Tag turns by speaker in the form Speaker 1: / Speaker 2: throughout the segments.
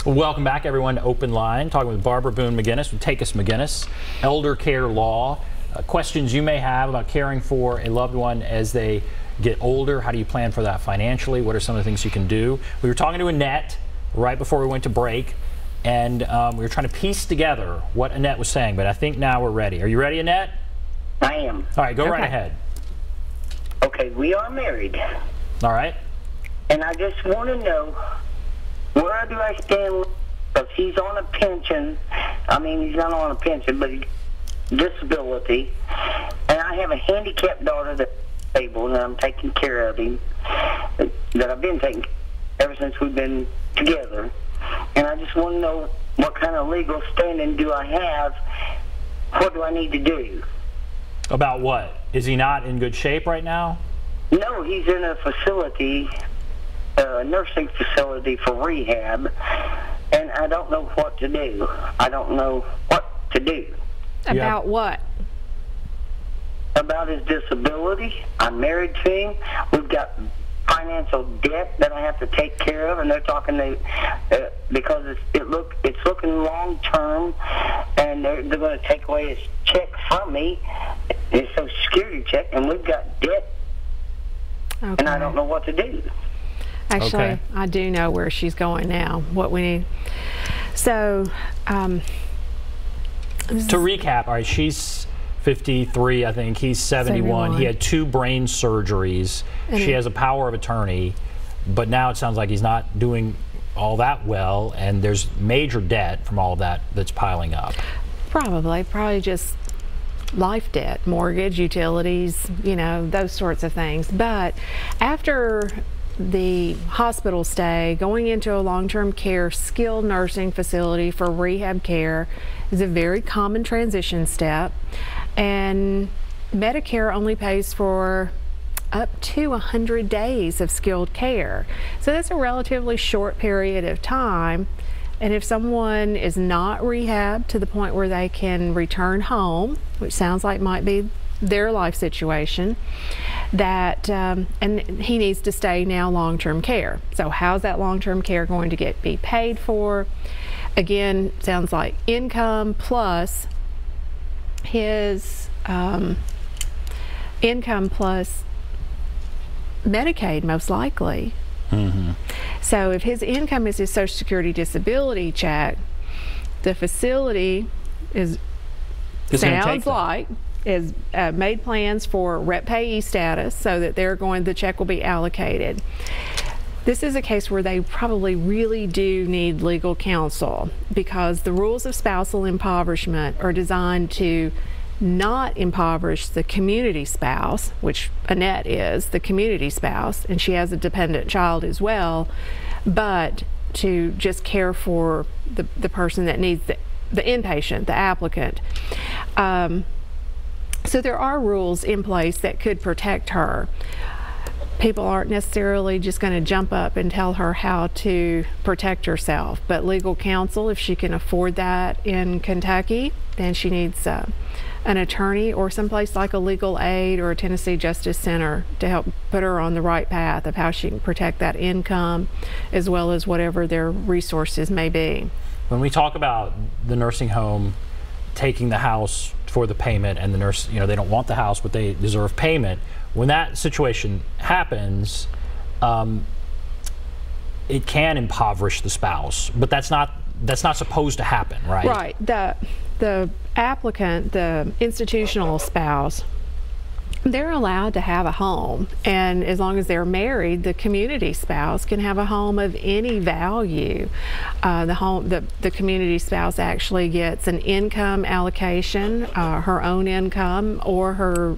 Speaker 1: Welcome back, everyone, to OpenLine, talking with Barbara Boone McGinnis with Takacs McGinnis, elder care law. Questions you may have about caring for a loved one as they get older. How do you plan for that financially? What are some of the things you can do? We were talking to Annette right before we went to break, and we were trying to piece together what Annette was saying, but I think now we're ready. Are you ready, Annette?
Speaker 2: I am.
Speaker 1: All right, go right ahead.
Speaker 2: Okay, we are married.
Speaker 1: All right.
Speaker 2: And I just want to know, where do I stand? Because he's on a pension. I mean, he's not on a pension, but he's disability. And I have a handicapped daughter that's disabled, and I'm taking care of him. That I've been taking ever since we've been together. And I just want to know, what kind of legal standing do I have? What do I need to do?
Speaker 1: About what? Is he not in good shape right now?
Speaker 2: No, he's in a facility, a nursing facility for rehab, and I don't know what to do. I don't know what to do.
Speaker 3: About what?
Speaker 2: About his disability. I'm married to him. We've got financial debt that I have to take care of, and they're talking because it's looking long term, and they're going to take away his check from me, his Social Security check, and we've got debt, and I don't know what to do.
Speaker 3: Actually, I do know where she's going now, what we need. So, to
Speaker 1: recap, all right, she's 53, I think. He's 71. He had 2 brain surgeries. She has a power of attorney, but now it sounds like he's not doing all that well, and there's major debt from all of that that's piling up.
Speaker 3: Probably just life debt, mortgage, utilities, you know, those sorts of things. But after the hospital stay, going into a long-term care skilled nursing facility for rehab care is a very common transition step, and Medicare only pays for up to 100 days of skilled care. So that's a relatively short period of time, and if someone is not rehabbed to the point where they can return home, which sounds like might be their life situation, that and he needs to stay now long-term care. So how's that long-term care going to be paid for? Again, sounds like income plus his income plus Medicaid, most likely. So if his income is his Social Security disability check, the facility sounds like is made plans for rep payee status, so that the check will be allocated. This is a case where they probably really do need legal counsel, because the rules of spousal impoverishment are designed to not impoverish the community spouse, which Annette is the community spouse, and she has a dependent child as well, but to just care for the person that needs the inpatient, the applicant. So there are rules in place that could protect her. People aren't necessarily just going to jump up and tell her how to protect herself, but legal counsel, if she can afford that in Kentucky, then she needs an attorney or someplace like a legal aid or a Tennessee Justice Center to help put her on the right path of how she can protect that income, as well as whatever their resources may be.
Speaker 1: When we talk about the nursing home taking the house for the payment, and the nurse, you know, they don't want the house, but they deserve payment. When that situation happens, it can impoverish the spouse, but that's not supposed to happen, right?
Speaker 3: Right. The applicant, the institutional spouse, they're allowed to have a home, and as long as they're married, the community spouse can have a home of any value. The community spouse actually gets an income allocation, her own income or her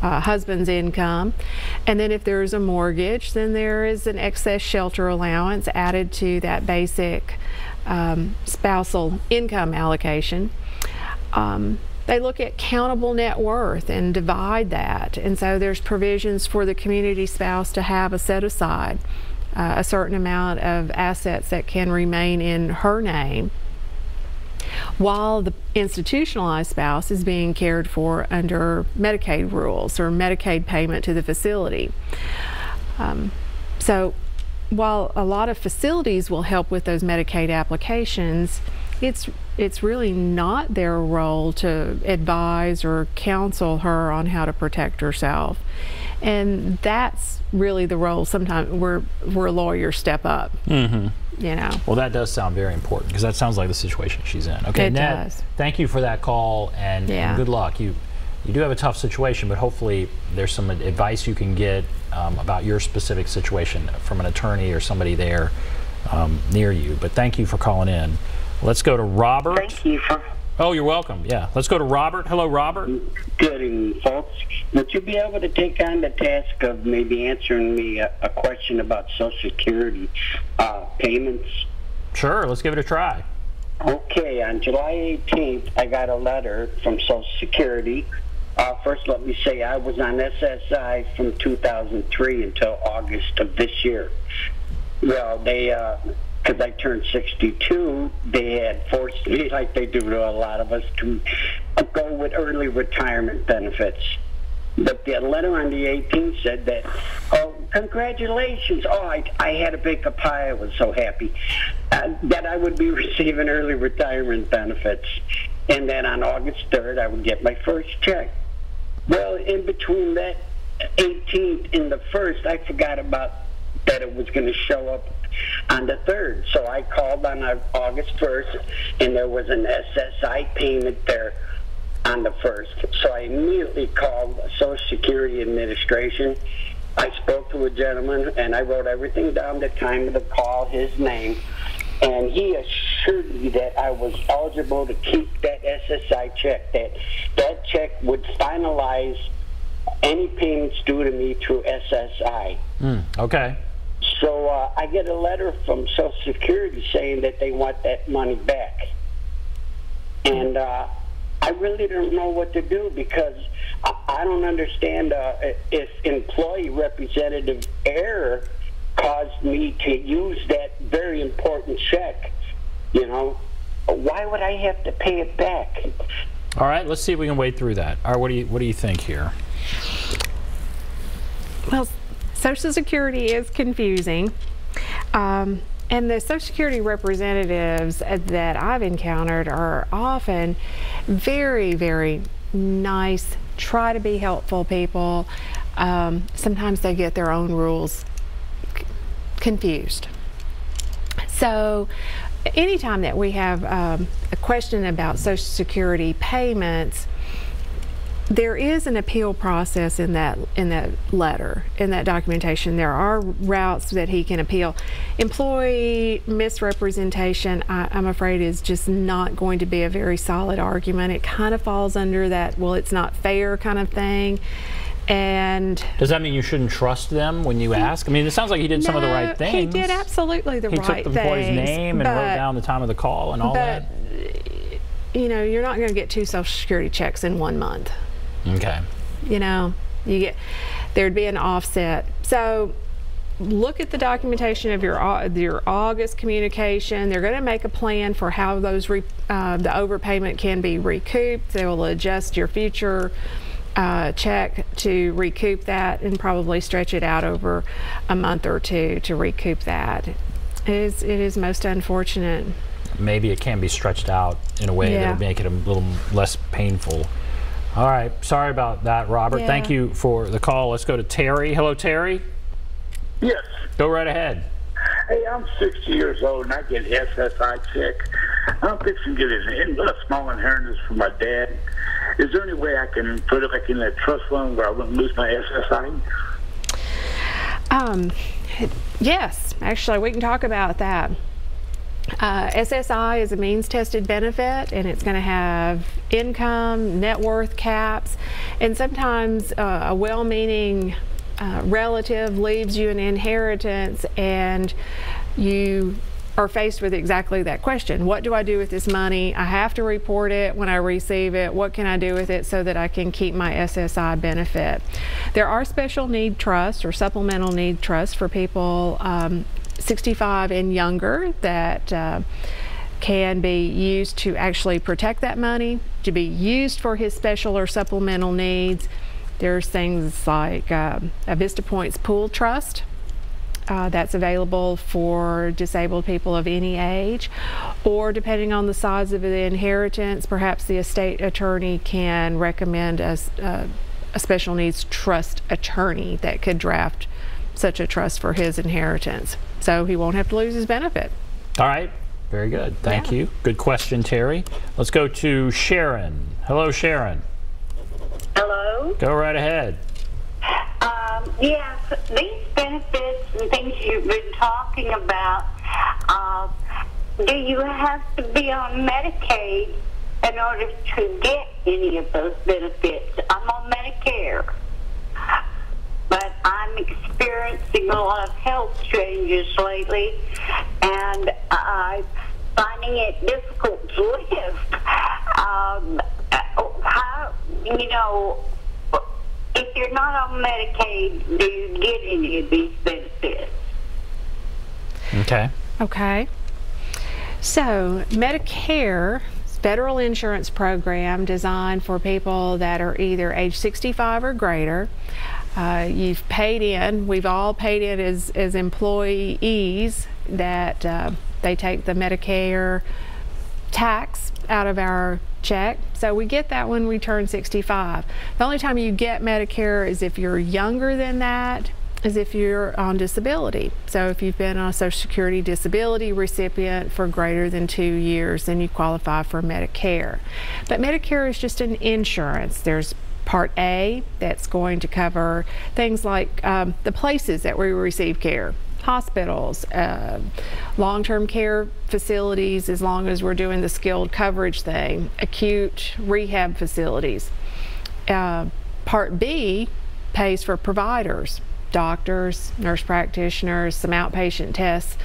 Speaker 3: husband's income, and then if there's a mortgage, then there is an excess shelter allowance added to that basic spousal income allocation. They look at countable net worth and divide that, and so there's provisions for the community spouse to have a set aside, a certain amount of assets that can remain in her name, while the institutionalized spouse is being cared for under Medicaid rules or Medicaid payment to the facility. So while a lot of facilities will help with those Medicaid applications, it's really not their role to advise or counsel her on how to protect herself. And that's really the role sometimes where lawyers step up. You know.
Speaker 1: Well, that does sound very important, because that sounds like the situation she's in. Okay, Ned, thank you for that call, and good luck. You do have a tough situation, but hopefully there's some advice you can get about your specific situation from an attorney or somebody there near you. But thank you for calling in. Let's go to Robert.
Speaker 2: Thank you.
Speaker 1: Oh, you're welcome. Yeah. Let's go to Robert. Hello, Robert.
Speaker 4: Good evening, folks. Would you be able to take on the task of maybe answering me a question about Social Security payments?
Speaker 1: Sure. Let's give it a try.
Speaker 4: Okay. On July 18th, I got a letter from Social Security. First, let me say I was on SSI from 2003 until August of this year. Well, they... because I turned 62, they had forced me, like they do to a lot of us, to go with early retirement benefits. But the letter on the 18th said that, oh, congratulations. Oh, I had a bake a pie. I was so happy that I would be receiving early retirement benefits. And then on August 3rd, I would get my first check. Well, in between that 18th and the 1st, I forgot about that it was going to show up on the 3rd. So I called on August 1st, and there was an SSI payment there on the 1st. So I immediately called Social Security Administration. I spoke to a gentleman, and I wrote everything down, the time of the call, his name, and he assured me that I was eligible to keep that SSI check, that check would finalize any payments due to me through SSI.
Speaker 1: Okay.
Speaker 4: So I get a letter from Social Security saying that they want that money back. And I really don't know what to do, because I don't understand if employee representative error caused me to use that very important check. You know, why would I have to pay it back?
Speaker 1: All right, let's see if we can wade through that. All right, what do you think here?
Speaker 3: Well, Social Security is confusing, and the Social Security representatives that I've encountered are often very, very nice, try to be helpful people. Sometimes they get their own rules confused. So anytime that we have a question about Social Security payments, there is an appeal process in that letter, in that documentation. There are routes that he can appeal. Employee misrepresentation, I'm afraid, is just not going to be a very solid argument. It kind of falls under that, well, it's not fair kind of thing. And
Speaker 1: does that mean you shouldn't trust them when you ask? I mean, it sounds like he did some of the right things.
Speaker 3: He did absolutely the right things.
Speaker 1: He took the employee's name and wrote down the time of the call and all that.
Speaker 3: You know, you're not going to get 2 Social Security checks in 1 month.
Speaker 1: Okay.
Speaker 3: You know, there'd be an offset. So look at the documentation of your August communication. They're going to make a plan for how those the overpayment can be recouped. They will adjust your future check to recoup that, and probably stretch it out over a month or 2 to recoup that. It is most unfortunate. Maybe
Speaker 1: it can be stretched out in a way that would make it a little less painful. All right, sorry about that, Robert.
Speaker 3: Yeah.
Speaker 1: Thank you for the call. Let's go to Terry. Hello, Terry.
Speaker 5: Yes.
Speaker 1: Go right ahead.
Speaker 5: Hey, I'm 60 years old, and I get SSI check. I'm fixing to get a small inheritance from my dad. Is there any way I can put it like in a trust fund where I wouldn't lose my SSI?
Speaker 3: Yes, actually, we can talk about that. SSI is a means-tested benefit, and it's going to have income, net worth caps, and sometimes a well-meaning relative leaves you an inheritance, and you are faced with exactly that question. What do I do with this money? I have to report it when I receive it. What can I do with it so that I can keep my SSI benefit? There are special need trusts or supplemental need trusts for people 65 and younger that can be used to actually protect that money, to be used for his special or supplemental needs. There's things like a Vista Points Pool Trust That's available for disabled people of any age, or depending on the size of the inheritance, perhaps the estate attorney can recommend a special needs trust attorney that could draft such a trust for his inheritance, so he won't have to lose his benefit.
Speaker 1: All right, very good. Thank you. Good question, Terry. Let's go to Sharon. Hello, Sharon.
Speaker 6: Hello?
Speaker 1: Go right ahead.
Speaker 6: Yes, these benefits and things you've been talking about, do you have to be on Medicaid in order to get any of those benefits? I'm on Medicare, but I'm experiencing a lot of health changes lately, and I'm finding it difficult to live. How, you know, if you're not on Medicaid, do you get any of these benefits?
Speaker 1: Okay.
Speaker 3: Okay. So Medicare is a federal insurance program designed for people that are either age 65 or greater. You've paid in, we've all paid in as employees that they take the Medicare tax out of our check, so we get that when we turn 65. The only time you get Medicare is if you're younger than that, is if you're on disability. So if you've been on a Social Security disability recipient for greater than 2 years, then you qualify for Medicare. But Medicare is just an insurance. There's Part A that's going to cover things like the places that we receive care. Hospitals, long-term care facilities, as long as we're doing the skilled coverage thing, acute rehab facilities. Part B pays for providers, doctors, nurse practitioners, some outpatient tests.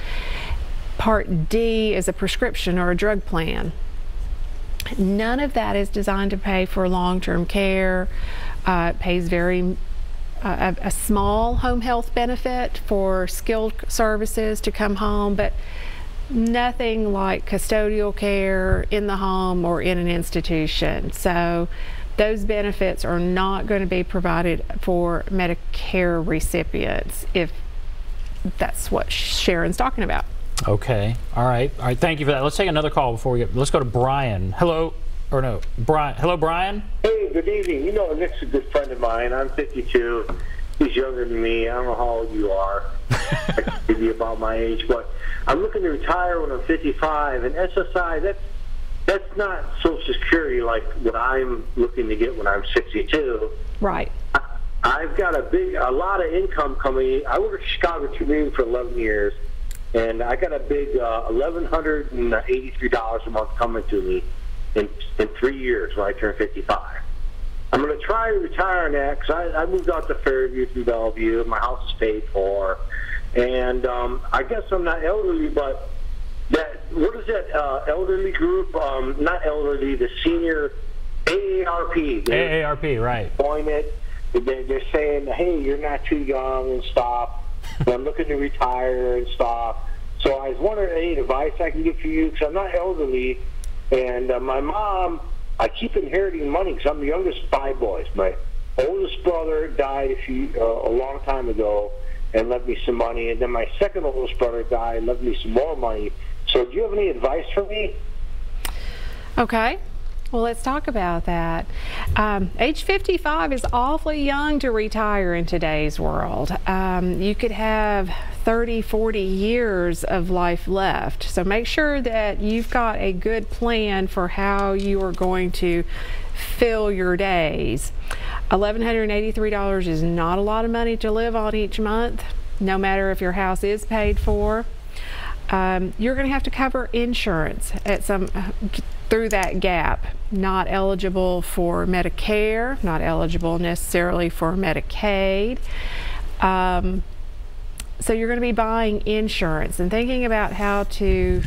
Speaker 3: Part D is a prescription or a drug plan. None of that is designed to pay for long-term care. It pays a small home health benefit for skilled services to come home, but nothing like custodial care in the home or in an institution. So those benefits are not going to be provided for Medicare recipients, if that's what Sharon's talking about.
Speaker 1: Okay. All right. All right. Thank you for that. Let's take another call before we get. Let's go to Brian. Hello. Or no, Brian. Hello, Brian.
Speaker 7: Hey, good evening. You know, Nick's a good friend of mine. I'm 52. He's younger than me. I don't know how old you are. Maybe about my age, but I'm looking to retire when I'm 55. And SSI, that's not Social Security like what I'm looking to get when I'm 62.
Speaker 3: Right.
Speaker 7: I've got a lot of income coming. I worked at Chicago Tribune for 11 years, and I got a big $1,183 a month coming to me in 3 years when I turn 55. I'm going to try to retire on that because I moved out to Fairview from Bellevue. My house is paid for. And I guess I'm not elderly, but what is that elderly group? Not elderly, the senior AARP.
Speaker 1: AARP, right.
Speaker 7: They're saying, hey, you're not too young and stuff. And I'm looking to retire and stuff. So I was wondering any advice I can get for you because I'm not elderly. And my mom, I keep inheriting money because I'm the youngest of 5 boys. My oldest brother died a long time ago and left me some money. And then my second oldest brother died and left me some more money. So do you have any advice for me?
Speaker 3: Okay. Well, let's talk about that. Age 55 is awfully young to retire in today's world. You could have 30, 40 years of life left. So make sure that you've got a good plan for how you are going to fill your days. $1,183 is not a lot of money to live on each month, no matter if your house is paid for. You're going to have to cover insurance at through that gap. Not eligible for Medicare, not eligible necessarily for Medicaid. So you're going to be buying insurance and thinking about how to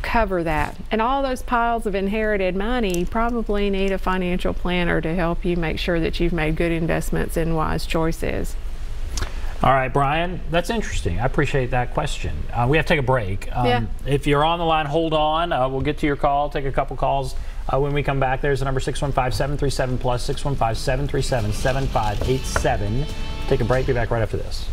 Speaker 3: cover that. And all those piles of inherited money, you probably need a financial planner to help you make sure that you've made good investments and wise choices.
Speaker 1: All right, Brian, that's interesting. I appreciate that question. We have to take a break. If you're on the line, hold on. We'll get to your call, take a couple calls. When we come back, there's the number 615-737-PLUS, 615-737-7587. Take a break, be back right after this.